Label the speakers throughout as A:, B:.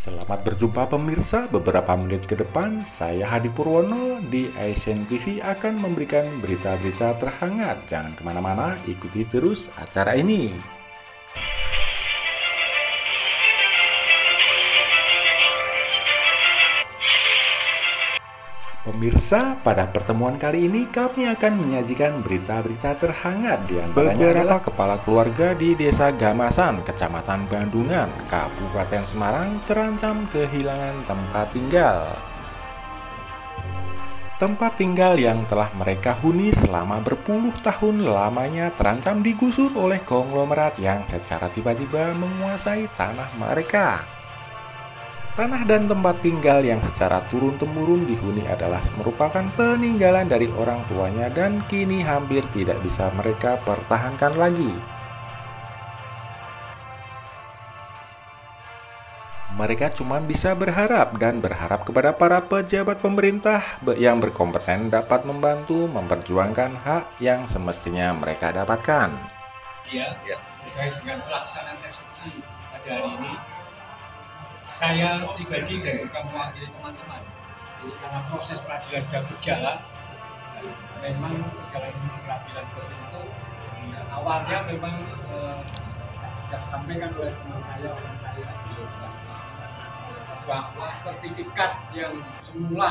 A: Selamat berjumpa pemirsa, beberapa menit ke depan saya Hadi Purwono di Asian TV akan memberikan berita-berita terhangat. Jangan kemana-mana, ikuti terus acara ini. Pemirsa, pada pertemuan kali ini kami akan menyajikan berita-berita terhangat di antaranya beberapa kepala keluarga di Desa Gamasan, Kecamatan Bandungan, Kabupaten Semarang terancam kehilangan tempat tinggal. Tempat tinggal yang telah mereka huni selama berpuluh tahun lamanya terancam digusur oleh konglomerat yang secara tiba-tiba menguasai tanah mereka. Tanah dan tempat tinggal yang secara turun-temurun dihuni adalah merupakan peninggalan dari orang tuanya dan kini hampir tidak bisa mereka pertahankan lagi. Mereka cuma bisa berharap kepada para pejabat pemerintah yang berkompeten dapat membantu memperjuangkan hak yang semestinya mereka dapatkan.
B: Ya, terkait dengan pelaksanaan eksekusi pada hari ini, saya pribadi dan juga mewakili teman-teman. Jadi karena proses peradilan sudah berjalan, memang perjalanan peradilan seperti itu awalnya memang sudah sampaikan oleh teman saya bahwa sertifikat yang semula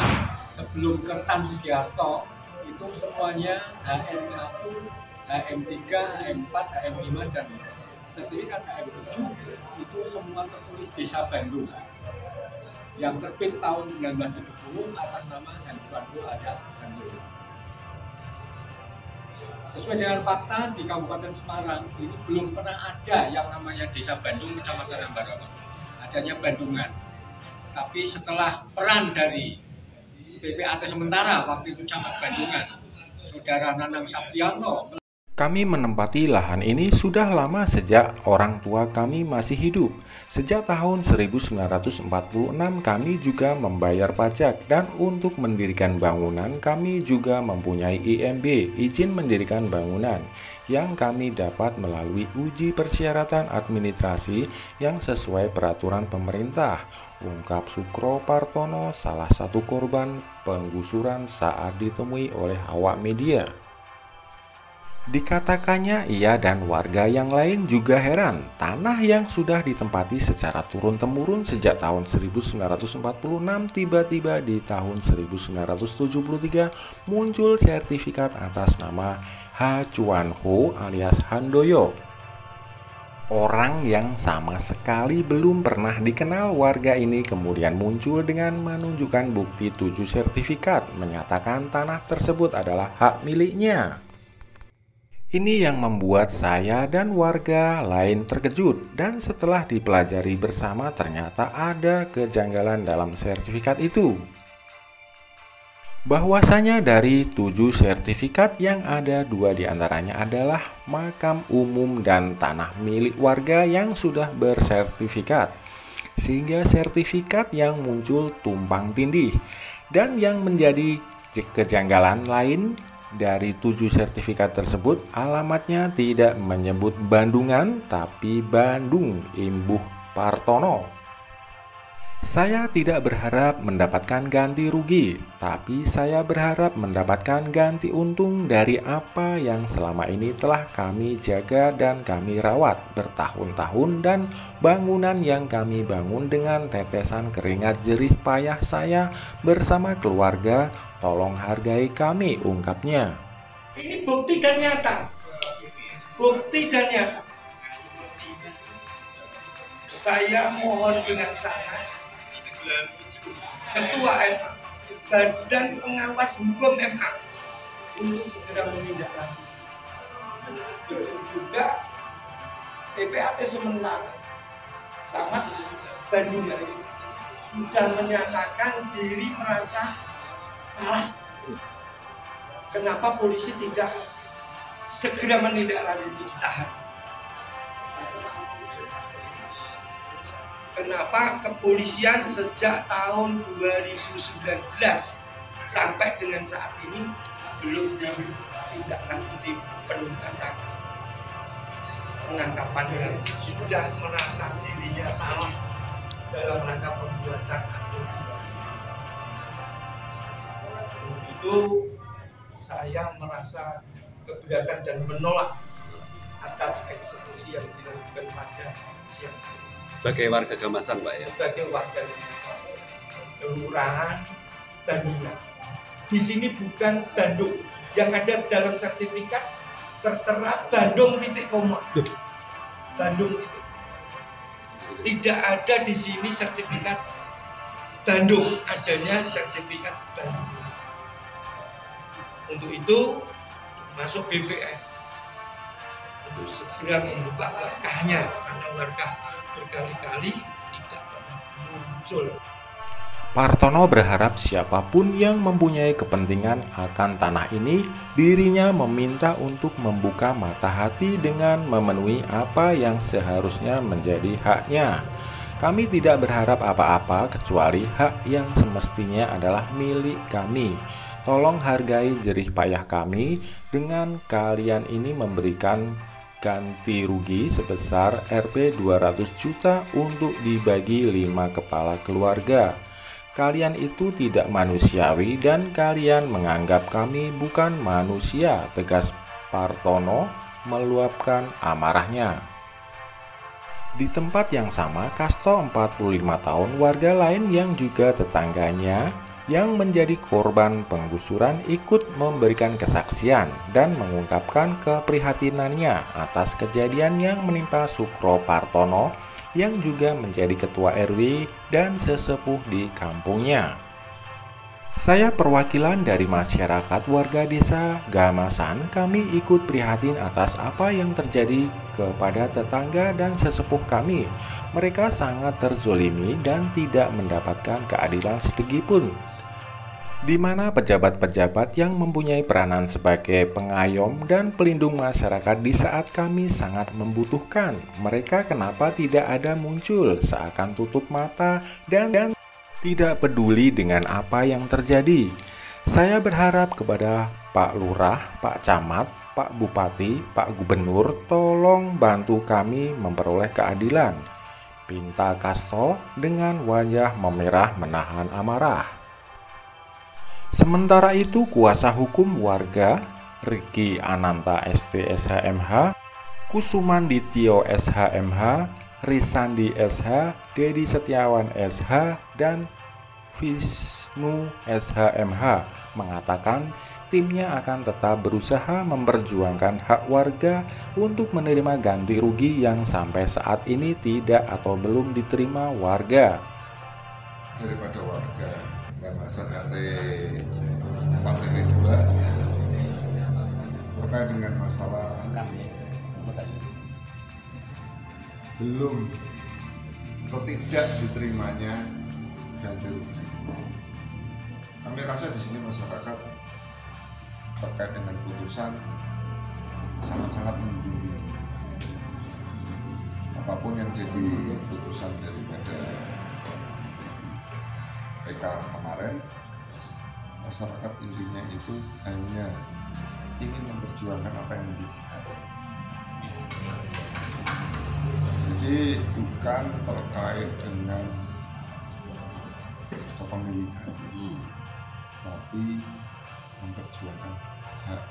B: sebelum ke Tan Sugiharto itu semuanya HM1, HM3, HM4, HM5 dan sertifikat HM7 itu semua tertulis Desa Bandung yang terbit tahun 1970 atas nama Hanjuandu ada Bandung. Sesuai dengan fakta di Kabupaten Semarang ini belum pernah ada yang namanya Desa Bandung Kecamatan Ambarawa, adanya Bandungan. Tapi setelah peran dari PPAT sementara waktu itu Camat Bandungan, Saudara Nanang Saptianto,
A: kami menempati lahan ini sudah lama sejak orang tua kami masih hidup. Sejak tahun 1946 kami juga membayar pajak dan untuk mendirikan bangunan kami juga mempunyai IMB, izin mendirikan bangunan, yang kami dapat melalui uji persyaratan administrasi yang sesuai peraturan pemerintah. Ungkap Sukro Partono, salah satu korban penggusuran saat ditemui oleh awak media. Dikatakannya ia dan warga yang lain juga heran, tanah yang sudah ditempati secara turun-temurun sejak tahun 1946 tiba-tiba di tahun 1973 muncul sertifikat atas nama Ha Chuan Ho alias Handoyo. Orang yang sama sekali belum pernah dikenal warga ini kemudian muncul dengan menunjukkan bukti 7 sertifikat menyatakan tanah tersebut adalah hak miliknya. Ini yang membuat saya dan warga lain terkejut, dan setelah dipelajari bersama ternyata ada kejanggalan dalam sertifikat itu. Bahwasanya dari 7 sertifikat yang ada 2 diantaranya adalah makam umum dan tanah milik warga yang sudah bersertifikat, sehingga sertifikat yang muncul tumpang tindih. Dan yang menjadi kejanggalan lain, dari 7 sertifikat tersebut alamatnya tidak menyebut Bandungan tapi Bandung Imbuh Partono. Saya tidak berharap mendapatkan ganti rugi, tapi saya berharap mendapatkan ganti untung dari apa yang selama ini telah kami jaga dan kami rawat bertahun-tahun, dan bangunan yang kami bangun dengan tetesan keringat jerih payah saya bersama keluarga. Tolong hargai kami, ungkapnya.
C: Ini bukti dan nyata. Bukti dan nyata. Saya mohon dengan sangat Ketua MA, Badan Pengawas Hukum MA untuk segera menindaklanjuti. Juga PPAT sementara Camat Bandungan sudah menyatakan diri merasa salah. Kenapa polisi tidak segera menindaklanjuti, ditahan? Kenapa kepolisian sejak tahun 2019 sampai dengan saat ini belum ditindaklanjuti penuntasan penangkapan yang sudah merasa dirinya salah? dalam rangka pembuatan akun jual. Untuk itu saya merasa keberatan dan menolak atas eksekusi yang dilakukan pada siang hari.
D: Sebagai warga Gamasan, Pak ya?
C: Sebagai warga Gamasan, Kelurahan Bandungan. Di sini bukan Bandung, yang ada dalam sertifikat tertera Bandung titik koma. Bandung titik. Tidak ada di sini sertifikat Bandung, adanya sertifikat Bandung. Untuk itu masuk BPN untuk segera membuka langkahnya karena warga berkali-kali tidak muncul.
A: Partono berharap siapapun yang mempunyai kepentingan akan tanah ini, dirinya meminta untuk membuka mata hati dengan memenuhi apa yang seharusnya menjadi haknya. Kami tidak berharap apa-apa kecuali hak yang semestinya adalah milik kami. Tolong hargai jerih payah kami dengan kalian ini memberikan ganti rugi sebesar Rp 200 juta untuk dibagi 5 kepala keluarga. Kalian itu tidak manusiawi dan kalian menganggap kami bukan manusia, tegas Partono meluapkan amarahnya. Di tempat yang sama, Kasto 45 tahun, warga lain yang juga tetangganya yang menjadi korban penggusuran ikut memberikan kesaksian dan mengungkapkan keprihatinannya atas kejadian yang menimpa Sukro Partono yang juga menjadi ketua RW dan sesepuh di kampungnya. Saya perwakilan dari masyarakat warga desa Gamasan, kami ikut prihatin atas apa yang terjadi kepada tetangga dan sesepuh kami. Mereka sangat terzolimi dan tidak mendapatkan keadilan sedikitpun. Di mana pejabat-pejabat yang mempunyai peranan sebagai pengayom dan pelindung masyarakat di saat kami sangat membutuhkan, mereka kenapa tidak ada muncul, seakan tutup mata dan tidak peduli dengan apa yang terjadi. Saya berharap kepada Pak Lurah, Pak Camat, Pak Bupati, Pak Gubernur, tolong bantu kami memperoleh keadilan. Pinta Kasto dengan wajah memerah menahan amarah. Sementara itu, kuasa hukum warga Riki Ananta ST SHMH, Kusumanditio SHMH, Risandi SH, Dedi Setiawan SH, dan Wisnu SHMH mengatakan timnya akan tetap berusaha memperjuangkan hak warga untuk menerima ganti rugi yang sampai saat ini tidak atau belum diterima warga.
E: Daripada warga Gamasan RT 4 RT 2 terkait dengan masalah belum atau tidak diterimanya ganti rugi. Kami rasa di sini masyarakat terkait dengan putusan sangat-sangat menjunjung apapun yang jadi putusan daripada PK kemarin. Masyarakat intinya itu hanya ingin memperjuangkan apa yang menjadi hak. Jadi bukan terkait dengan kepemilikan, tapi memperjuangkan hak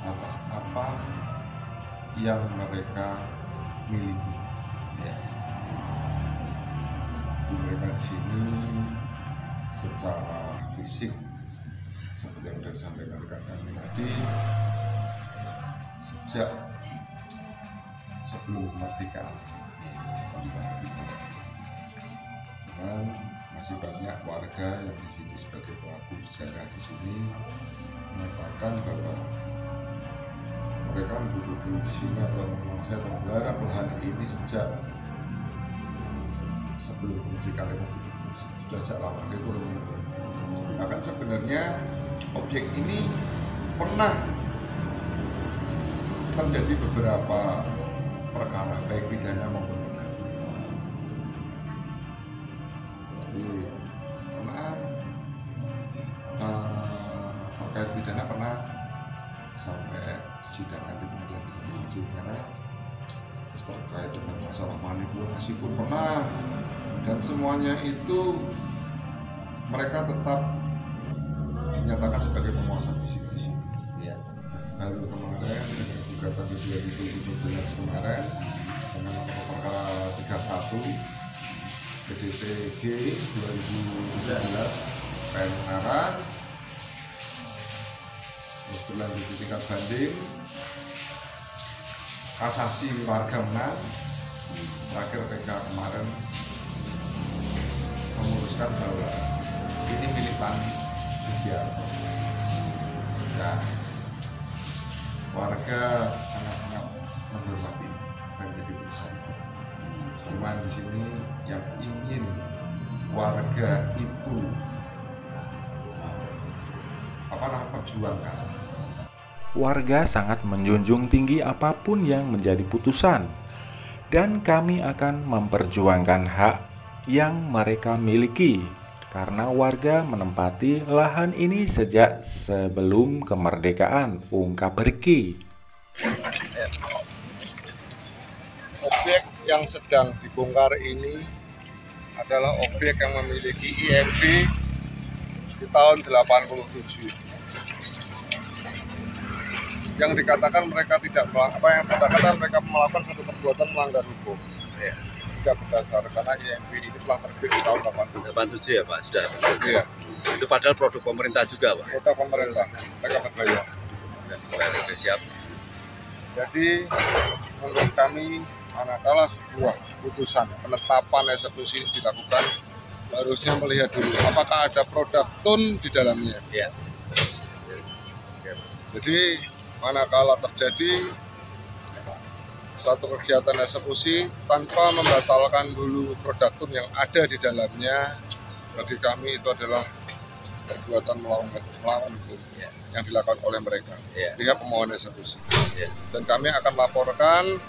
E: atas apa yang mereka miliki. Mereka di sini secara fisik seperti yang sudah disampaikan rekan kami tadi, sejak sebelum kemerdekaan dan masih banyak warga yang di sini sebagai pelaku sejarah di sini mengatakan bahwa mereka menduduki di sini atau menguasai atau menggarap lahan ini sejak sebelum kemerdekaan Republik Indonesia, sudah sejak lama itu. Bahkan sebenarnya objek ini pernah terjadi beberapa perkara baik pidana maupun pidana. Jadi pernah terkait pidana pernah sampai sidang di pengadilan tinggi Jawa Barat. Terus terkait dengan masalah manipulasi pun pernah dan semuanya itu mereka tetap dinyatakan sebagai penguasa fisik di sini.
D: Ya.
E: Baru kemarin dengan gugatan di 2017 kemarin dengan nomor perkara 31 PDPG 2017 PN Ungaran, terus berlanjut di tingkat banding, kasasi warga menang, terakhir PK kemarin memutuskan bahwa ini milik Pak Sugiarto. Nah, warga sangat-sangat menghormati dan jadi putusan. Cuman di sini yang ingin warga itu perjuangkan.
A: Warga sangat menjunjung tinggi apapun yang menjadi putusan, dan kami akan memperjuangkan hak yang mereka miliki, karena warga menempati lahan ini sejak sebelum kemerdekaan, ungkap Riki.
F: Objek yang sedang dibongkar ini adalah objek yang memiliki IMB di tahun 87. Yang dikatakan mereka mereka melakukan satu perbuatan melanggar hukum.
D: Ya.
F: Tidak berdasar karena IMB itu telah terbit di tahun
D: 87 ya Pak, sudah.
F: Iya.
D: Itu padahal produk pemerintah juga Pak.
F: Produk pemerintah, mereka berbayar.
D: Oke, siap.
F: Jadi menurut kami, manakala sebuah putusan penetapan eksekusi dilakukan, harusnya melihat dulu apakah ada produk tun di dalamnya.
D: Ya.
F: Jadi manakala terjadi suatu kegiatan eksekusi tanpa membatalkan dulu produk tun yang ada di dalamnya, bagi kami itu adalah perbuatan melawan hukum yang dilakukan oleh mereka, pihak pemohon eksekusi. Dan kami akan laporkan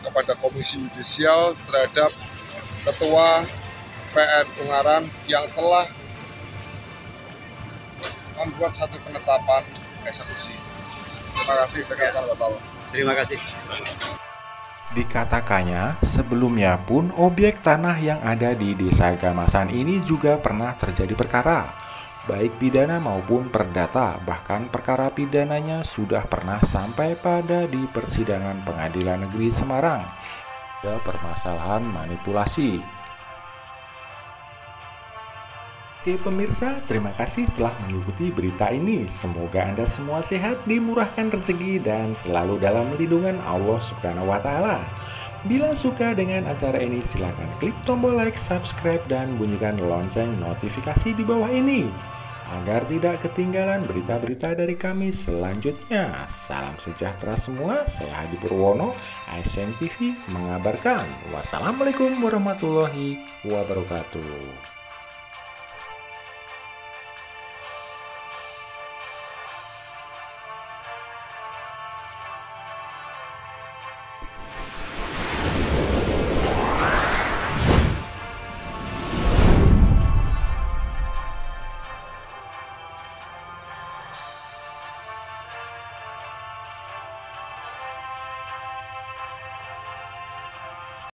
F: kepada Komisi Yudisial terhadap Ketua PN Ungaran yang telah membuat satu penetapan eksekusi. Terima kasih rekan-rekan wartawan.
D: Terima kasih.
A: Dikatakannya, sebelumnya pun objek tanah yang ada di Desa Gamasan ini juga pernah terjadi perkara, baik pidana maupun perdata. Bahkan perkara pidananya sudah pernah sampai pada di persidangan Pengadilan Negeri Semarang. Ada permasalahan manipulasi. Oke pemirsa, terima kasih telah mengikuti berita ini. Semoga Anda semua sehat, dimurahkan rezeki, dan selalu dalam lindungan Allah Subhanahu wa Ta'ala. Bila suka dengan acara ini, silakan klik tombol like, subscribe, dan bunyikan lonceng notifikasi di bawah ini agar tidak ketinggalan berita-berita dari kami selanjutnya. Salam sejahtera semua, saya Hadi Purwono, ASN TV mengabarkan. Wassalamualaikum warahmatullahi wabarakatuh.